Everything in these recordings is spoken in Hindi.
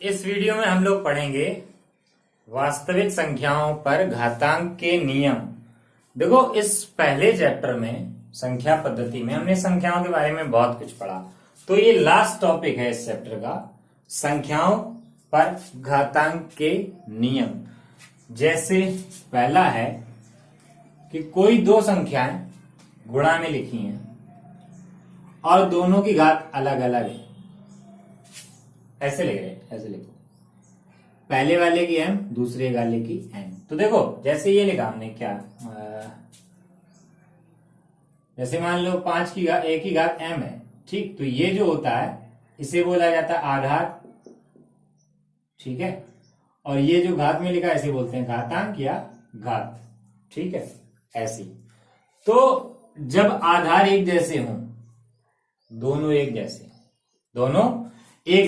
इस वीडियो में हम लोग पढ़ेंगे वास्तविक संख्याओं पर घातांक के नियम। देखो, इस पहले चैप्टर में संख्या पद्धति में हमने संख्याओं के बारे में बहुत कुछ पढ़ा, तो ये लास्ट टॉपिक है इस चैप्टर का, संख्याओं पर घातांक के नियम। जैसे पहला है कि कोई दो संख्याएं गुणा में लिखी हैं और दोनों की घात अलग अलग है, ऐसे लिख रहे हैं, ऐसे लिखो, पहले वाले की m, दूसरे वाले की n। तो देखो, जैसे ये लिखा हमने क्या, जैसे मान लो 5 की घात a की घात m है, ठीक। तो ये जो होता है इसे बोला जाता है आधार, ठीक है। और ये जो घात में लिखा है इसे बोलते हैं घातांक या घात, ठीक है, ऐसी। तो जब आधार एक जैसे हों, दोनों एक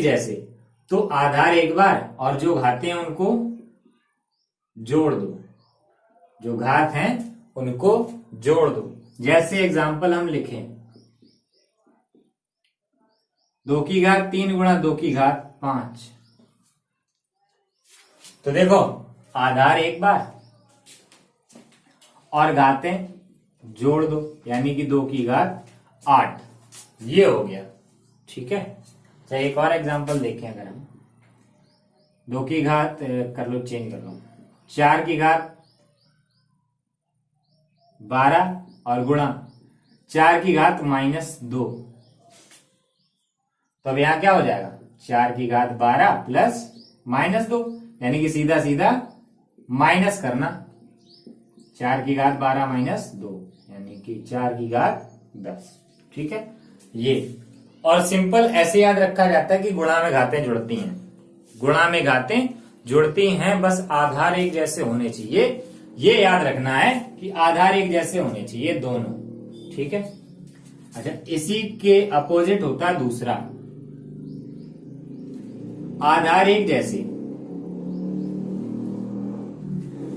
जैसे, तो आधार एक बार और जो घातें हैं उनको जोड़ दो, जो घात हैं उनको जोड़ दो। जैसे एग्जांपल हम लिखें 2 की घात 3 गुणा 2 की घात 5। तो देखो, आधार एक बार और घातें जोड़ दो, यानी कि 2 की घात 8, ये हो गया, ठीक है। चलिए एक और एग्जांपल देखें। अगर हम 2 की घात कर लो, चेंज कर लो, 4 की घात 12 और गुणा 4 की घात -2। तो अब यहां क्या हो जाएगा, 4 की घात 12 प्लस -2, यानी कि सीधा सीधा माइनस करना, 4 की घात 12 -2 यानी कि 4 की घात 10, ठीक है। ये और सिंपल ऐसे याद रखा जाता है कि गुणा में घातें जुड़ती हैं, गुणा में घातें जुड़ती हैं, बस आधार एक जैसे होने चाहिए। ये याद रखना है कि आधार एक जैसे होने चाहिए दोनों, ठीक है। अच्छा, इसी के अपोजिट होता है दूसरा, आधार एक जैसे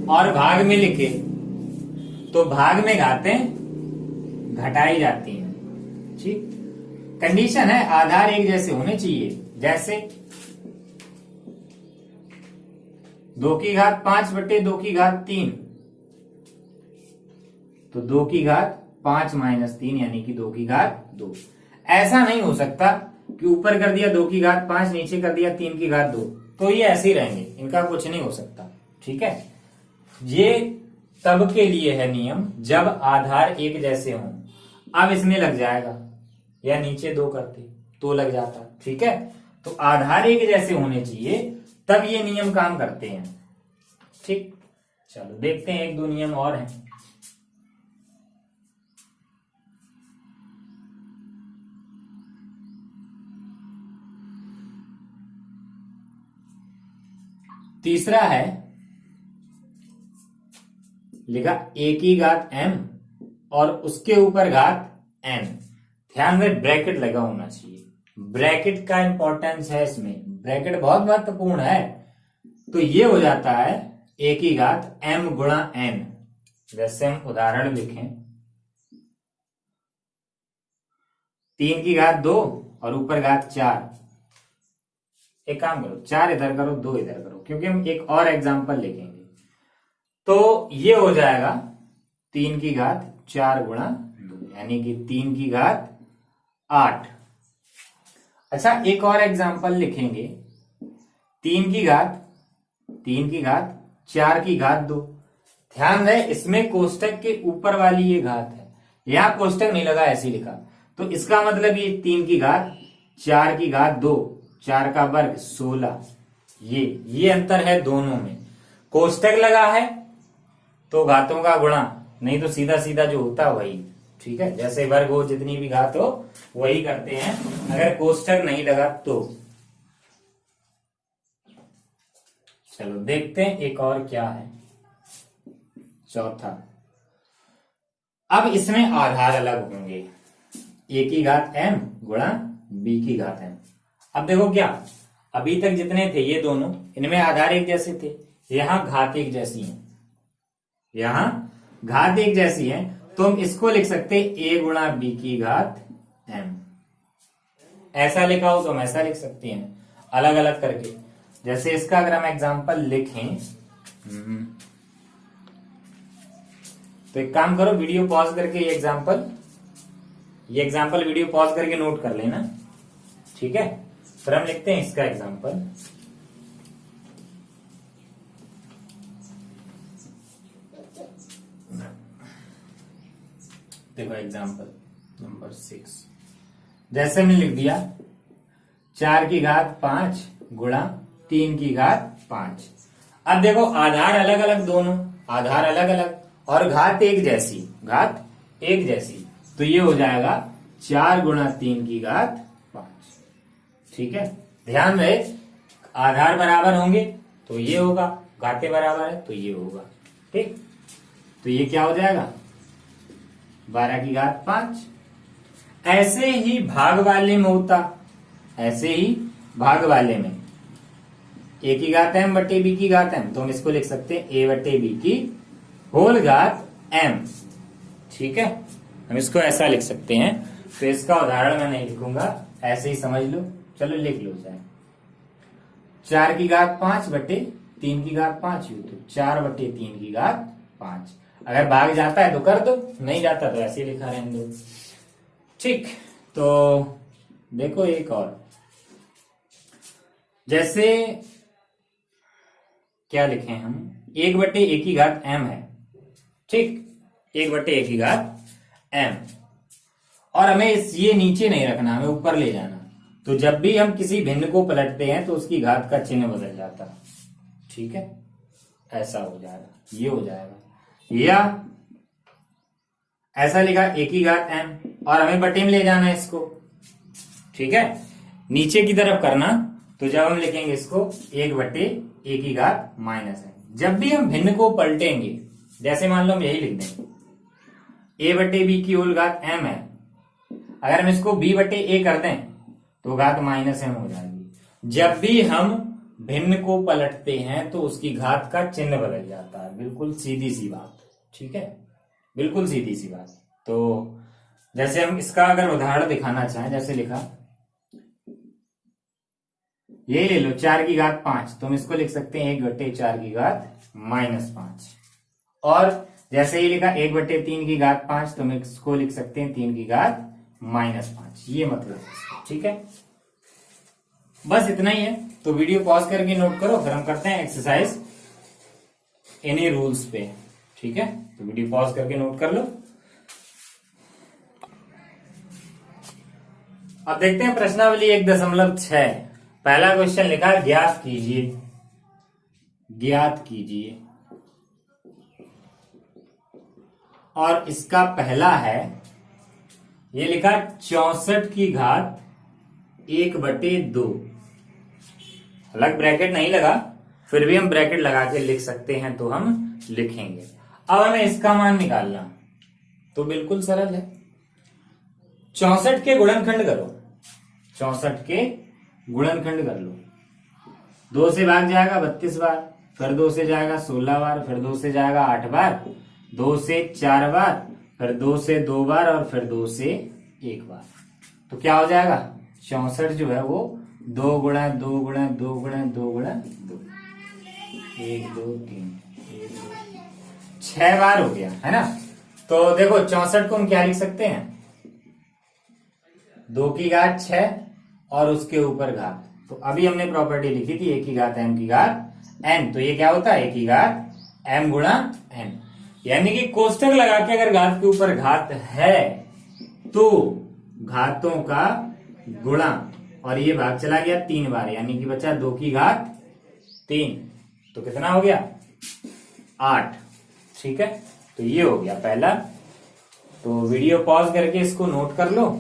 और भाग में लिखे तो भाग में घातें घटाई जाती हैं, ठीक। कंडीशन है आधार एक जैसे होने चाहिए। जैसे 2 की घात 5 बटे 2 की घात 3, तो 2 की घात 5 -3 यानी कि 2 की घात 2। ऐसा नहीं हो सकता कि ऊपर कर दिया 2 की घात 5, नीचे कर दिया 3 की घात 2, तो ये ऐसे ही रहेंगे, इनका कुछ नहीं हो सकता, ठीक है। ये तब के लिए है नियम जब आधार एक जैसे हों। अब इसमें लग जाएगा, या नीचे 2 करते तो लग जाता, ठीक है। तो आधार एक जैसे होने चाहिए, तब ये नियम काम करते हैं, ठीक। चलो देखते हैं, 1-2 नियम और हैं। तीसरा है, लिखा a की घात m और उसके ऊपर घात n। ध्यान में ब्रैकेट लगा होना चाहिए, ब्रैकेट का इंपॉर्टेंस है इसमें, ब्रैकेट बहुत महत्वपूर्ण है। तो ये हो जाता है a की घात m गुणा n। जैसे हम उदाहरण लिखें, 3 की घात 2 और ऊपर घात 4। एक काम करो, 4 इधर करो, 2 इधर करो, क्योंकि हम एक और एग्जांपल लिखेंगे। तो ये हो जाएगा 3 की घात 4 गुणा 2, यानी कि 3 की घात 8। अच्छा, एक और एग्जांपल लिखेंगे, 3 की घात 4 की घात 2। ध्यान रहे, इसमें कोष्टक के ऊपर वाली ये घात है, यहां कोष्टक नहीं लगा, ऐसे लिखा, तो इसका मतलब ये 3 की घात 4 की घात 2, 4 का वर्ग 16। ये अंतर है दोनों में, कोष्टक लगा है तो घातों का गुणा, नहीं तो सीधा सीधा जो होता है वही, ठीक है। जैसे वर्ग हो, जितनी भी घात हो वही करते हैं, अगर कोष्टक नहीं लगा तो। चलो देखते हैं एक और क्या है, चौथा। अब इसमें आधार अलग होंगे, a की घात m गुणा b की घात m। अब देखो क्या, अभी तक जितने थे ये दोनों, इनमें आधार एक जैसे थे, यहां घात एक जैसी है, यहां घात एक जैसी है, तो हम इसको लिख सकते a गुणा b की घात m। ऐसा लिखा हो तो हम ऐसा लिख सकते हैं, अलग अलग करके। जैसे इसका अगर हम एग्जाम्पल लिखें, तो एक काम करो, वीडियो पॉज करके ये एग्जाम्पल वीडियो पॉज करके नोट कर लेना, ठीक है। फिर हम लिखते हैं इसका एग्जाम्पल। देखो एग्जाम्पल नंबर 6, जैसे हमने लिख दिया 4 की घात 5 गुणा 3 की घात 5। अब देखो आधार अलग अलग, दोनों आधार अलग अलग और घात एक जैसी, तो ये हो जाएगा 4 गुणा 3 की घात 5, ठीक है। ध्यान रहे आधार बराबर होंगे तो ये होगा, घातें बराबर है तो ये होगा, ठीक। तो ये क्या हो जाएगा 12 की घात 5। ऐसे ही भाग वाले में होता, ऐसे ही भाग वाले में a की घात m बटे b की घात m, तो हम इसको लिख सकते हैं a बटे b की होल घात m, ठीक है। हम इसको ऐसा लिख सकते हैं। तो इसका उदाहरण मैं नहीं लिखूंगा, ऐसे ही समझ लो, चलो लिख लो चाहे 4 की घात 5 बटे 3 की घात 5, तो 4 बटे 3 की घात 5। अगर भाग जाता है तो कर दो, नहीं जाता तो ऐसे ही लिखा रहने दो, ठीक। तो देखो एक और, जैसे क्या लिखें हम, 1 बटे a की घात m है, ठीक, 1 बटे a की घात m, और हमें ये नीचे नहीं रखना, हमें ऊपर ले जाना। तो जब भी हम किसी भिन्न को पलटते हैं तो उसकी घात का चिन्ह बदल जाता है, ठीक है, ऐसा हो जाएगा, ये हो जाएगा। या ऐसा लिखा a की घात m और हमें बटे में ले जाना है इसको, ठीक है, नीचे की तरफ करना। तो जब हम लिखेंगे इसको 1 बटे a की घात माइनस है, जब भी हम भिन्न को पलटेंगे, जैसे मान लो हम यही लिख दें a बटे b की होल घात m है, अगर हम इसको b बटे a कर दें तो घात माइनस m हो जाएगी। जब भी हम भिन्न को पलटते हैं तो उसकी घात का चिन्ह बदल जाता है, बिल्कुल सीधी सी बात, ठीक है, बिल्कुल सीधी सी बात। तो जैसे हम इसका अगर उदाहरण दिखाना चाहें, जैसे लिखा ये ले लो 4 की घात 5, तो हम इसको लिख सकते हैं 1 बटे 4 की घात माइनस 5। और जैसे ये लिखा 1 बटे 3 की घात 5, तो हम इसको लिख सकते हैं 3 की घात माइनस 5, ये मतलब, ठीक है। बस इतना ही है। तो वीडियो पॉज करके नोट करो, फिर हम करते हैं एक्सरसाइज इन्हीं रूल्स पे, ठीक है। तो वीडियो पॉज करके नोट कर लो। अब देखते हैं प्रश्नावली 1.6। पहला क्वेश्चन लिखा है ज्ञात कीजिए, और इसका पहला है, ये लिखा 64 की घात 1 बटे 2, अलग ब्रैकेट नहीं लगा, फिर भी हम ब्रैकेट लगा के लिख सकते हैं, तो हम लिखेंगे। अब हमें इसका मान निकालना, तो बिल्कुल सरल है, 64 के गुणनखंड करो, 64 के गुणनखंड कर लो। 2 से भाग जाएगा 32 बार, फिर 2 से जाएगा 16 बार, फिर 2 से जाएगा 8 बार, 2 से 4 बार, फिर 2 से 2 बार, और फिर 2 से 1 बार। तो क्या हो जाएगा 64 जो है वो 2 गुणा 2 गुणा 2 गुणा 2 गुणा 2, 1 2 3 1 2 6 बार हो गया, है ना। तो देखो 64 को हम क्या लिख सकते हैं, 2 की घात 6 और उसके ऊपर घात। तो अभी हमने प्रॉपर्टी लिखी थी a की घात m की घात n, तो ये क्या होता है a की घात m गुणा n, यानी कि कोष्टक लगा के अगर घात के ऊपर घात है तो घातों का गुणा, और ये भाग चला गया 3 बार, यानी कि बचा 2 की घात 3, तो कितना हो गया 8, ठीक है। तो ये हो गया पहला। तो वीडियो पॉज करके इसको नोट कर लो,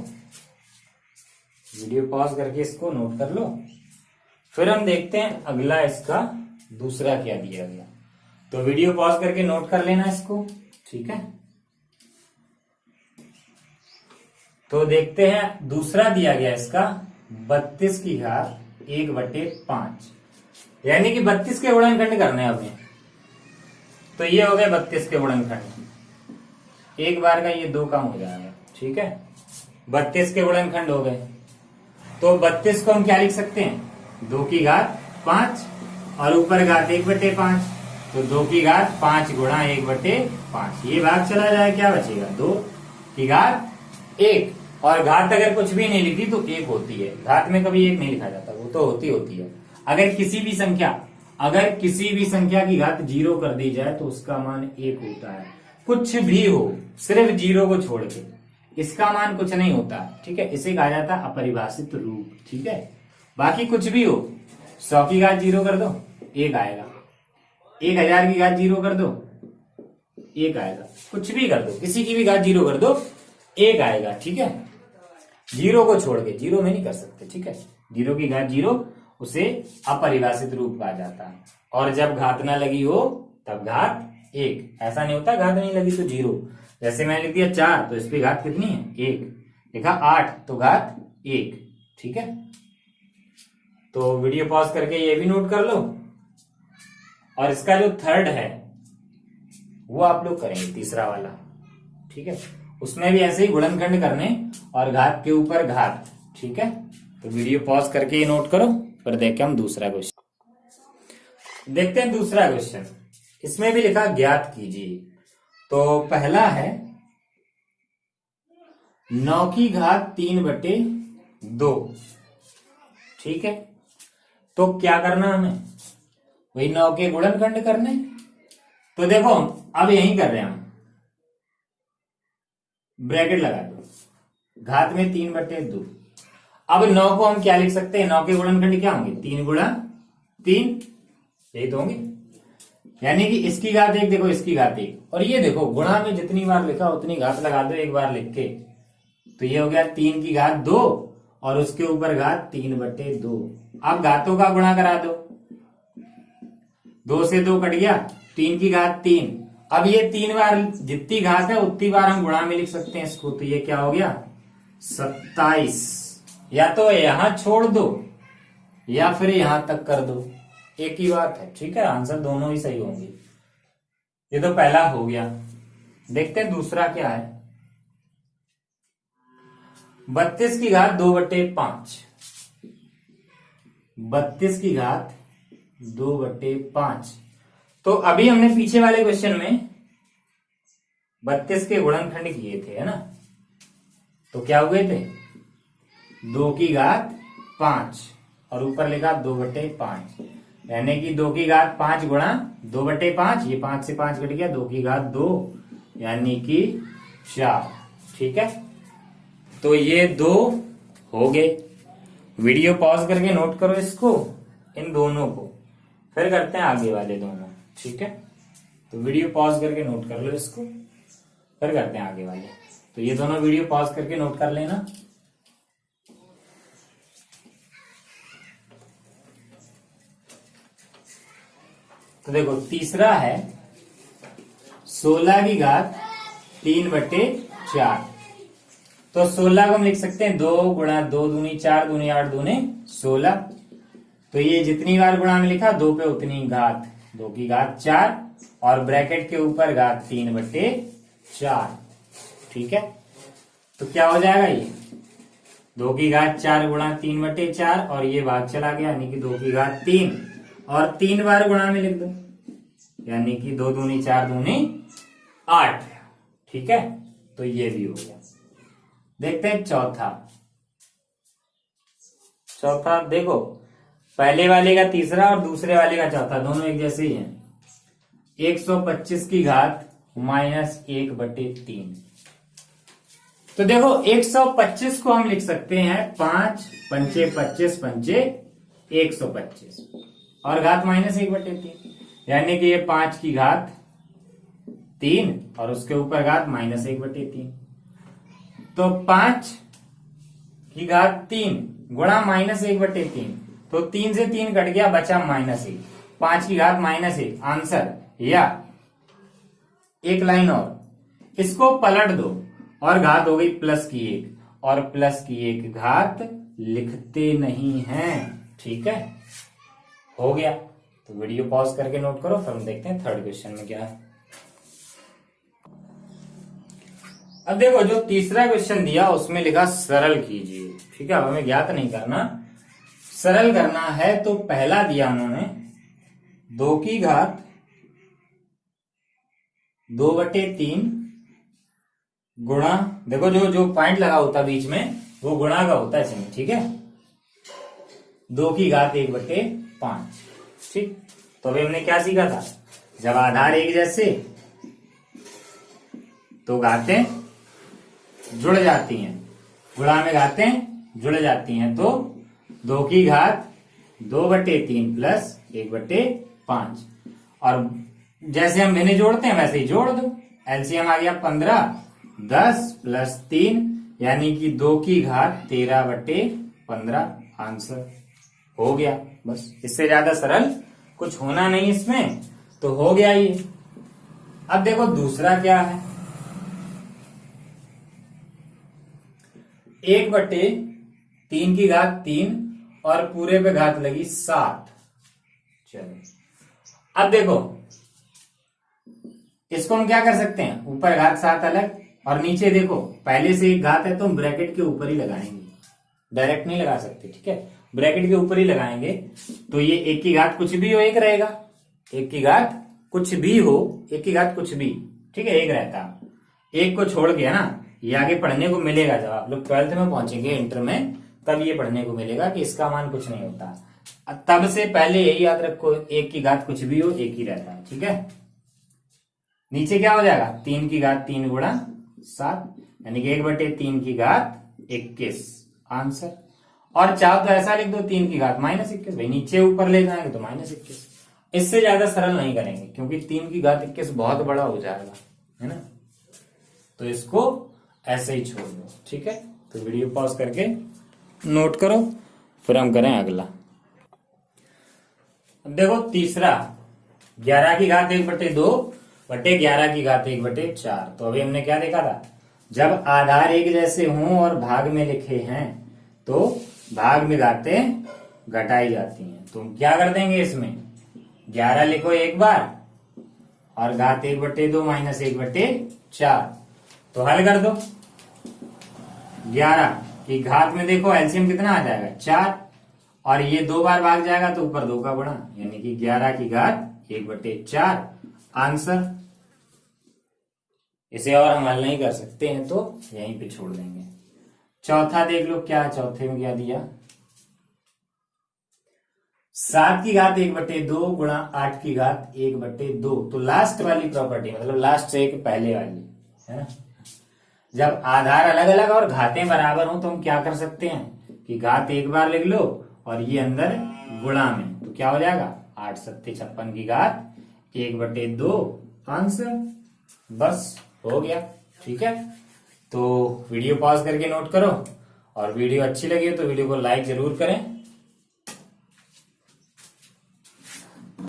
वीडियो पॉज करके इसको नोट कर लो, फिर हम देखते हैं अगला इसका दूसरा क्या दिया गया। तो वीडियो पॉज करके नोट कर लेना इसको, ठीक है। तो देखते हैं दूसरा दिया गया इसका 32 की घात 1 बटे 5, यानी कि 32 के गुणनखंड करने हैं हमें। तो ये हो गए 32 के गुणनखंड, एक बार का ये 2 कम हो जाएगा, ठीक है। 32 के गुणनखंड हो गए, तो 32 को हम क्या लिख सकते हैं 2 की घात 5 और ऊपर घात 1/5, तो 2 की घात 5 गुणा 1/5, ये भाग चला जाए, क्या बचेगा 2 की घात 1। और घात अगर कुछ भी नहीं लिखी तो 1 होती है, घात में कभी 1 नहीं लिखा जाता, वो तो होती है। अगर किसी भी संख्या की घात 0 कर दी जाए तो उसका मान 1 होता है, कुछ भी हो, सिर्फ 0 को छोड़ के इसका मान कुछ नहीं होता, ठीक है। इसे कहा जाता है अपरिभाषित रूप, ठीक है। बाकी कुछ भी हो, 100 की घात 0 कर दो 1 आएगा, 1000 की घात 0 कर दो 1 आएगा, कुछ भी कर दो, किसी की भी घात 0 कर दो 1 आएगा, ठीक है। 0 को छोड़ के, 0 में नहीं कर सकते, ठीक है। 0 की घात 0 उसे अपरिभाषित रूप कहा जाता है। और जब घात ना लगी हो तब घात 1, ऐसा नहीं होता घात नहीं लगी तो 0। जैसे मैंने लिख दिया 4 तो इस पे घात कितनी है 1, लिखा 8 तो घात 1, ठीक है। तो वीडियो पॉज करके ये भी नोट कर लो। और इसका जो थर्ड है वो आप लोग करेंगे, तीसरा वाला, ठीक है। उसमें भी ऐसे ही गुणनखंड करने और घात के ऊपर घात, ठीक है। तो वीडियो पॉज करके ये नोट करो, फिर देखें हम दूसरा क्वेश्चन। देखते हैं दूसरा क्वेश्चन, इसमें भी लिखा ज्ञात कीजिए। तो पहला है 9 की घात 3/2, ठीक है। तो क्या करना हमें, वही 9 के गुणनखंड करने। तो देखो अब यही कर रहे हैं हम, ब्रैकेट लगा दो, घात में 3/2। अब 9 को हम क्या लिख सकते हैं, 9 के गुणनखंड क्या होंगे 3 गुणा 3, यही तो होंगे। यानी कि इसकी घात 1 देखो, इसकी घात 1, और ये देखो गुणा में जितनी बार लिखा उतनी घात लगा दो एक बार लिख के, तो ये हो गया 3 की घात 2 और उसके ऊपर घात 3/2। अब घातों का गुणा करा दो, 2 से 2 कट गया, 3 की घात 3। अब ये 3 बार जितनी घात है उतनी बार हम गुणा में लिख सकते हैं इसको, तो ये क्या हो गया 27। या तो यहां छोड़ दो या फिर यहां तक कर दो, एक ही बात है, ठीक है। आंसर दोनों ही सही होंगे। ये तो पहला हो गया। देखते हैं दूसरा क्या है, 32 की घात 2/5, 32 की घात 2/5। तो अभी हमने पीछे वाले क्वेश्चन में 32 के गुणनखंड किए थे, है ना। तो क्या हुए थे 2 की घात 5 और ऊपर लिखा 2/5, यानी कि 2 की घात 5 गुणा 2/5, ये 5 से 5 कट गया, 2 की घात 2 यानी कि 4, ठीक है। तो ये 2 हो गए। वीडियो पॉज करके नोट करो इसको, इन दोनों को, फिर करते हैं आगे वाले दोनों, ठीक है। तो वीडियो पॉज करके नोट कर लो इसको, फिर करते हैं आगे वाले। तो ये दोनों वीडियो पॉज करके नोट कर लेना। तो देखो तीसरा है 16 की घात 3/4। तो 16 को हम लिख सकते हैं 2 गुणा 2 दूनी 4 दूनी 8 दूनी 16। तो ये जितनी बार गुणा में लिखा 2 पे उतनी घात, 2 की घात 4 और ब्रैकेट के ऊपर घात 3/4, ठीक है। तो क्या हो जाएगा ये 2 की घात 4 गुणा 3/4 और ये भाग चला गया, यानी कि 2 की घात 3 और 3 बार गुणा में लिख दो, यानी कि 2 दूनी 4 दूनी 8, ठीक है। तो ये भी हो गया। देखते हैं चौथा देखो, पहले वाले का तीसरा और दूसरे वाले का चौथा दोनों एक जैसे ही हैं। 125 की घात -1/3। तो देखो 125 को हम लिख सकते हैं 5 पंचे 25 पंचे 125 और घात -1/3, यानी कि ये 5 की घात 3 और उसके ऊपर घात -1/3। तो 5 की घात 3 गुणा -1/3, तो 3 से 3 कट गया, बचा -1, 5 की घात -1 आंसर। या एक लाइन और, इसको पलट दो और घात हो गई +1 और +1 घात लिखते नहीं हैं, ठीक है। हो गया। तो वीडियो पॉज करके नोट करो, फिर हम देखते हैं थर्ड क्वेश्चन में क्या है। अब देखो जो तीसरा क्वेश्चन दिया उसमें लिखा सरल कीजिए, ठीक है। अब हमें ज्ञात नहीं करना, सरल करना है। तो पहला दिया उन्होंने 2 की घात 2/3 गुणा, देखो जो जो पॉइंट लगा होता बीच में वो गुणा का होता है इसमें, ठीक है। 2 की घात 1/5, ठीक। तो अभी हमने क्या सीखा था, जब आधार एक जैसे तो घातें जुड़ जाती हैं, गुणा में घातें जुड़ जाती हैं, तो 2 की घात 2/3 प्लस 1/5। और जैसे हम भिन्न जोड़ते हैं वैसे ही जोड़ दो, एलसीएम आ गया 15, 10 प्लस 3 यानी कि 2 की घात 13/15 आंसर हो गया। बस इससे ज्यादा सरल कुछ होना नहीं इसमें, तो हो गया ये। अब देखो दूसरा क्या है, 1/3 की घात 3 और पूरे पे घात लगी 7। चलो अब देखो इसको हम क्या कर सकते हैं, ऊपर घात 7 अलग और नीचे देखो पहले से एक घात है तो हम ब्रैकेट के ऊपर ही लगाएंगे, डायरेक्ट नहीं लगा सकते, ठीक है। ब्रैकेट के ऊपर ही लगाएंगे तो ये 1 की घात कुछ भी हो 1 रहेगा, 1 की घात कुछ भी हो, 1 की घात कुछ भी, ठीक है, 1 रहता। 1 को छोड़ के है ना, ये आगे पढ़ने को मिलेगा जब आप लोग 12th में पहुंचेंगे, इंटर में, तब ये पढ़ने को मिलेगा कि इसका मान कुछ नहीं होता। तब से पहले यही याद रखो 1 की घात कुछ भी हो 1 ही रहता है, ठीक है। नीचे क्या हो जाएगा, 3 की घात 3 गुणा 7 यानी कि 1/3 की घात 21 आंसर। और चाहो तो ऐसा लिख दो 3 की घात -21, भाई नीचे ऊपर ले जाएंगे तो -21। इससे ज्यादा सरल नहीं करेंगे क्योंकि 3 की घात 21 बहुत बड़ा हो जाएगा, है ना। तो इसको ऐसे ही छोड़ दो, ठीक है। तो वीडियो पॉज करके नोट करो, फिर हम करें अगला। अब देखो तीसरा, 11 की घात 1/2 बटे 11 की घात 1/4। तो अभी हमने क्या देखा था, जब आधार एक जैसे हों और भाग में लिखे हैं तो भाग में घातें घटाई जाती हैं। तो हम क्या कर देंगे, इसमें 11 लिखो एक बार और घात 1/2 माइनस 1/4। तो हल कर दो, 11 की घात में देखो एलसीएम कितना आ जाएगा 4 और ये 2 बार भाग जाएगा तो ऊपर 2 का गुणा यानी कि 11 की घात 1/4 आंसर। इसे और हम हल नहीं कर सकते हैं तो यहीं पे छोड़ देंगे। चौथा देख लो क्या, चौथे में क्या दिया, 7 की घात 1/2 गुणा 8 की घात 1/2। तो लास्ट वाली प्रॉपर्टी, मतलब लास्ट से एक पहले वाली, है ना। जब आधार अलग अलग और घातें बराबर हो तो हम क्या कर सकते हैं कि घात एक बार लिख लो और ये अंदर गुणा में, तो क्या हो जाएगा 8 7 56 की घात 1/2 आंसर। बस हो गया, ठीक है। तो वीडियो पॉज करके नोट करो और वीडियो अच्छी लगी तो वीडियो को लाइक जरूर करें